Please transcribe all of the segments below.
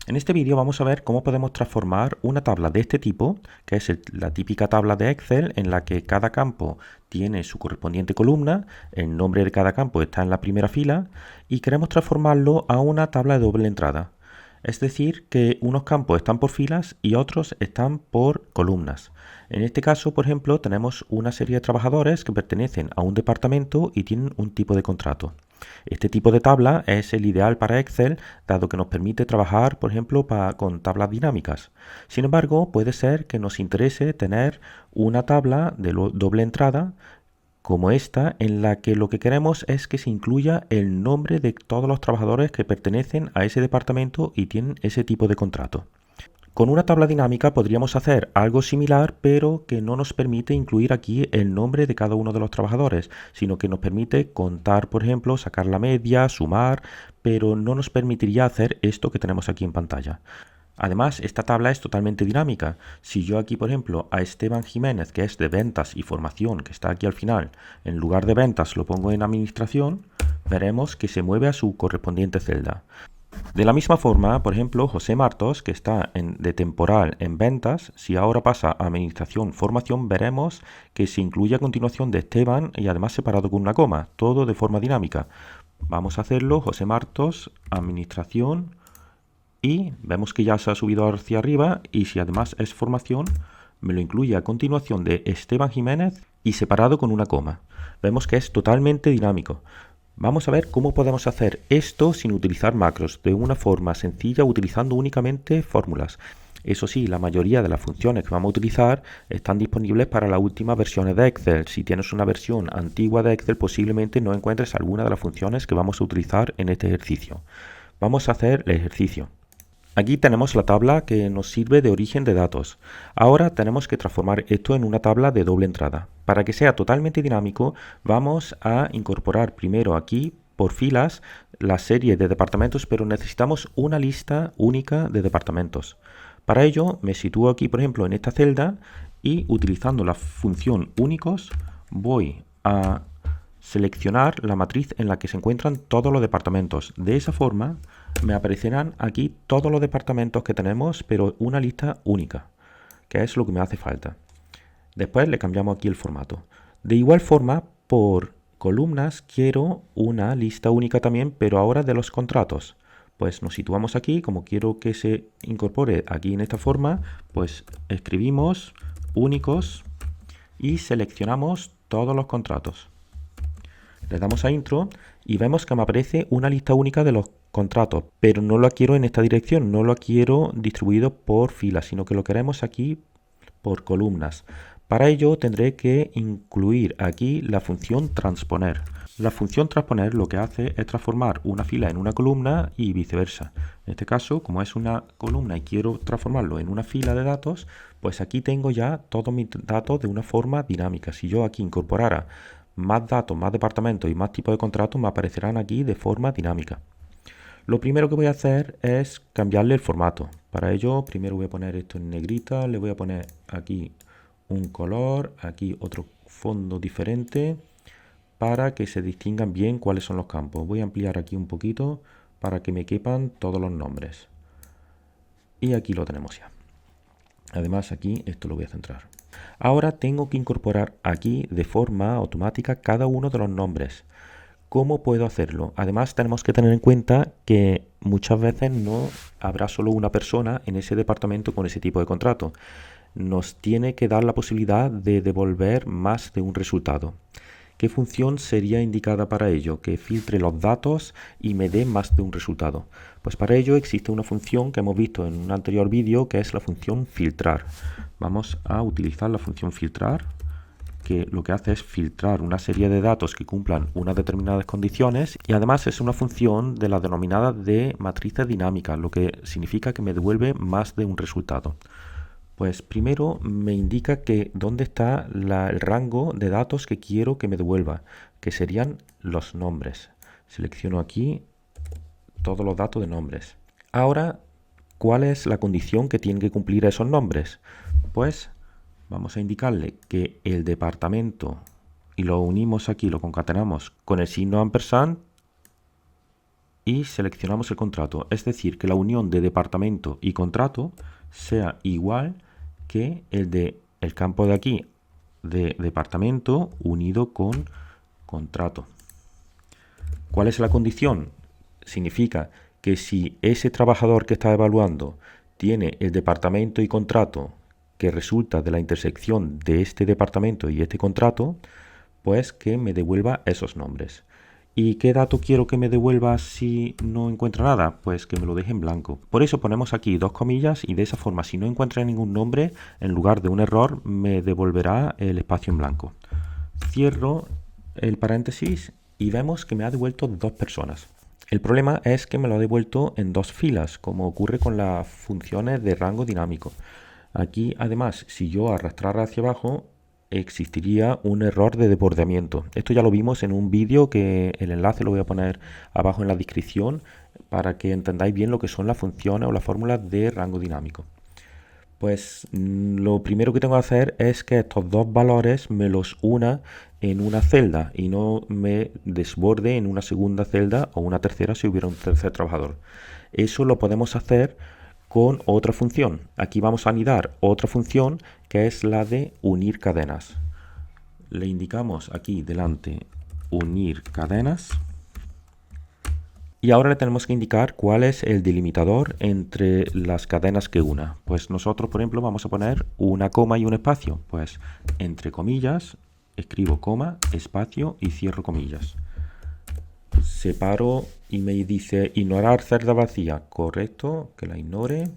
En este vídeo vamos a ver cómo podemos transformar una tabla de este tipo, que es la típica tabla de Excel en la que cada campo tiene su correspondiente columna, el nombre de cada campo está en la primera fila y queremos transformarlo a una tabla de doble entrada. Es decir, que unos campos están por filas y otros están por columnas. En este caso, por ejemplo, tenemos una serie de trabajadores que pertenecen a un departamento y tienen un tipo de contrato. Este tipo de tabla es el ideal para Excel, dado que nos permite trabajar, por ejemplo, con tablas dinámicas. Sin embargo, puede ser que nos interese tener una tabla de doble entrada como esta, en la que lo que queremos es que se incluya el nombre de todos los trabajadores que pertenecen a ese departamento y tienen ese tipo de contrato. Con una tabla dinámica podríamos hacer algo similar, pero que no nos permite incluir aquí el nombre de cada uno de los trabajadores, sino que nos permite contar, por ejemplo, sacar la media, sumar, pero no nos permitiría hacer esto que tenemos aquí en pantalla. Además, esta tabla es totalmente dinámica. Si yo aquí, por ejemplo, a Esteban Jiménez, que es de ventas y formación, que está aquí al final, en lugar de ventas lo pongo en administración, veremos que se mueve a su correspondiente celda. De la misma forma, por ejemplo, José Martos, que está de temporal en ventas, si ahora pasa a administración formación, veremos que se incluye a continuación de Esteban y además separado con una coma, todo de forma dinámica. Vamos a hacerlo, José Martos, administración, y vemos que ya se ha subido hacia arriba, y si además es formación, me lo incluye a continuación de Esteban Jiménez y separado con una coma. Vemos que es totalmente dinámico. Vamos a ver cómo podemos hacer esto sin utilizar macros, de una forma sencilla utilizando únicamente fórmulas. Eso sí, la mayoría de las funciones que vamos a utilizar están disponibles para las últimas versiones de Excel. Si tienes una versión antigua de Excel, posiblemente no encuentres alguna de las funciones que vamos a utilizar en este ejercicio. Vamos a hacer el ejercicio. Aquí tenemos la tabla que nos sirve de origen de datos. Ahora tenemos que transformar esto en una tabla de doble entrada. Para que sea totalmente dinámico, vamos a incorporar primero aquí por filas la serie de departamentos, pero necesitamos una lista única de departamentos. Para ello me sitúo aquí, por ejemplo, en esta celda y utilizando la función únicos voy a seleccionar la matriz en la que se encuentran todos los departamentos. De esa forma me aparecerán aquí todos los departamentos que tenemos, pero una lista única, que es lo que me hace falta. Después le cambiamos aquí el formato. De igual forma, por columnas quiero una lista única también, pero ahora de los contratos. Pues nos situamos aquí, como quiero que se incorpore aquí en esta forma, pues escribimos únicos y seleccionamos todos los contratos. Le damos a intro y vemos que me aparece una lista única de los contratos, pero no lo quiero en esta dirección, no lo quiero distribuido por filas, sino que lo queremos aquí por columnas. Para ello tendré que incluir aquí la función transponer. La función transponer lo que hace es transformar una fila en una columna y viceversa. En este caso, como es una columna y quiero transformarlo en una fila de datos, pues aquí tengo ya todos mis datos de una forma dinámica. Si yo aquí incorporara más datos, más departamentos y más tipos de contratos, me aparecerán aquí de forma dinámica. Lo primero que voy a hacer es cambiarle el formato. Para ello, primero voy a poner esto en negrita, le voy a poner aquí un color, aquí otro fondo diferente, para que se distingan bien cuáles son los campos. Voy a ampliar aquí un poquito para que me quepan todos los nombres. Y aquí lo tenemos ya. Además aquí esto lo voy a centrar. Ahora tengo que incorporar aquí de forma automática cada uno de los nombres. ¿Cómo puedo hacerlo? Además tenemos que tener en cuenta que muchas veces no habrá solo una persona en ese departamento con ese tipo de contrato. Nos tiene que dar la posibilidad de devolver más de un resultado. ¿Qué función sería indicada para ello? Que filtre los datos y me dé más de un resultado. Pues para ello existe una función que hemos visto en un anterior vídeo, que es la función filtrar. Vamos a utilizar la función filtrar, que lo que hace es filtrar una serie de datos que cumplan unas determinadas condiciones, y además es una función de la denominada de matrices dinámicas, lo que significa que me devuelve más de un resultado. Pues primero me indica que dónde está el rango de datos que quiero que me devuelva, que serían los nombres. Selecciono aquí todos los datos de nombres. Ahora, ¿cuál es la condición que tienen que cumplir esos nombres? Pues vamos a indicarle que el departamento, y lo unimos aquí, lo concatenamos con el signo ampersand, y seleccionamos el contrato. Es decir, que la unión de departamento y contrato sea igual que el de el campo de aquí de departamento unido con contrato. ¿Cuál es la condición? Significa que si ese trabajador que está evaluando tiene el departamento y contrato que resulta de la intersección de este departamento y este contrato, pues que me devuelva esos nombres. ¿Y qué dato quiero que me devuelva si no encuentra nada? Pues que me lo deje en blanco. Por eso ponemos aquí dos comillas y de esa forma, si no encuentra ningún nombre, en lugar de un error, me devolverá el espacio en blanco. Cierro el paréntesis y vemos que me ha devuelto dos personas. El problema es que me lo ha devuelto en dos filas, como ocurre con las funciones de rango dinámico. Aquí, además, si yo arrastrara hacia abajo, existiría un error de desbordamiento. Esto ya lo vimos en un vídeo que el enlace lo voy a poner abajo en la descripción para que entendáis bien lo que son las funciones o las fórmulas de rango dinámico. Pues lo primero que tengo que hacer es que estos dos valores me los una en una celda y no me desborde en una segunda celda o una tercera si hubiera un tercer trabajador. Eso lo podemos hacer con otra función. Aquí vamos a anidar otra función que es la de unir cadenas. Le indicamos aquí delante unir cadenas. Y ahora le tenemos que indicar cuál es el delimitador entre las cadenas que una. Pues nosotros, por ejemplo, vamos a poner una coma y un espacio. Pues entre comillas, escribo coma, espacio y cierro comillas. Separo y me dice ignorar celda vacía. Correcto, que la ignore.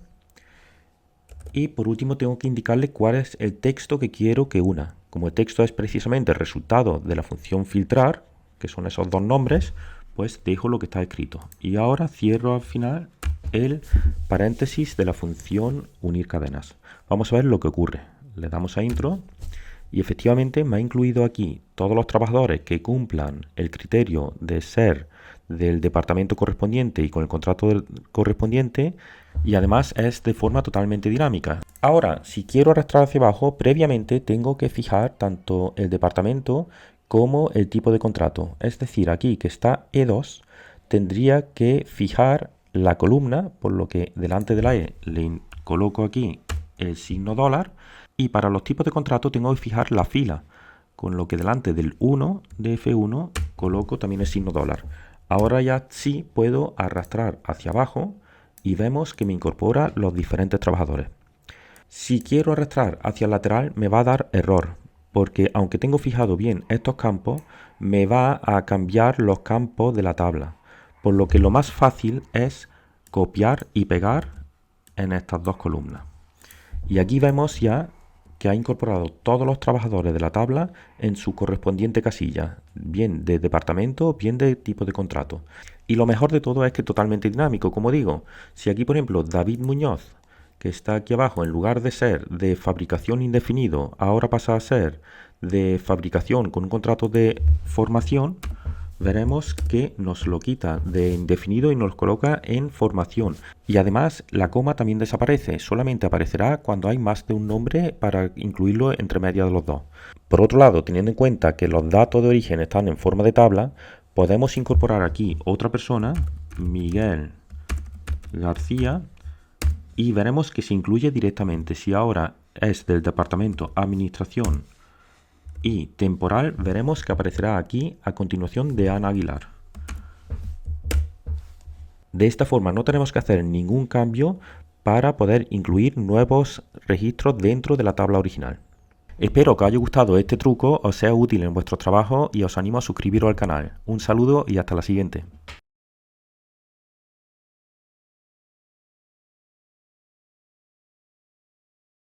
Y por último tengo que indicarle cuál es el texto que quiero que una. Como el texto es precisamente el resultado de la función filtrar, que son esos dos nombres, pues dejo lo que está escrito. Y ahora cierro al final el paréntesis de la función unir cadenas. Vamos a ver lo que ocurre. Le damos a intro y efectivamente me ha incluido aquí todos los trabajadores que cumplan el criterio de ser del departamento correspondiente y con el contrato correspondiente, y además es de forma totalmente dinámica. Ahora, si quiero arrastrar hacia abajo, previamente tengo que fijar tanto el departamento como el tipo de contrato. Es decir, aquí que está E2, tendría que fijar la columna, por lo que delante de la E le coloco aquí el signo dólar, y para los tipos de contrato tengo que fijar la fila, con lo que delante del 1 de F1 coloco también el signo dólar. Ahora ya sí puedo arrastrar hacia abajo y vemos que me incorpora los diferentes trabajadores. Si quiero arrastrar hacia el lateral me va a dar error, porque aunque tengo fijado bien estos campos, me va a cambiar los campos de la tabla. Por lo que lo más fácil es copiar y pegar en estas dos columnas. Y aquí vemos ya que ha incorporado todos los trabajadores de la tabla en su correspondiente casilla, bien de departamento, bien de tipo de contrato. Y lo mejor de todo es que es totalmente dinámico, como digo. Si aquí, por ejemplo, David Muñoz, que está aquí abajo, en lugar de ser de fabricación indefinido, ahora pasa a ser de fabricación con un contrato de formación, veremos que nos lo quita de indefinido y nos lo coloca en formación. Y además la coma también desaparece, solamente aparecerá cuando hay más de un nombre para incluirlo entre medias de los dos. Por otro lado, teniendo en cuenta que los datos de origen están en forma de tabla, podemos incorporar aquí otra persona, Miguel García, y veremos que se incluye directamente. Si ahora es del departamento Administración y temporal, veremos que aparecerá aquí a continuación de Ana Aguilar. De esta forma no tenemos que hacer ningún cambio para poder incluir nuevos registros dentro de la tabla original. Espero que os haya gustado este truco, os sea útil en vuestros trabajos y os animo a suscribiros al canal. Un saludo y hasta la siguiente.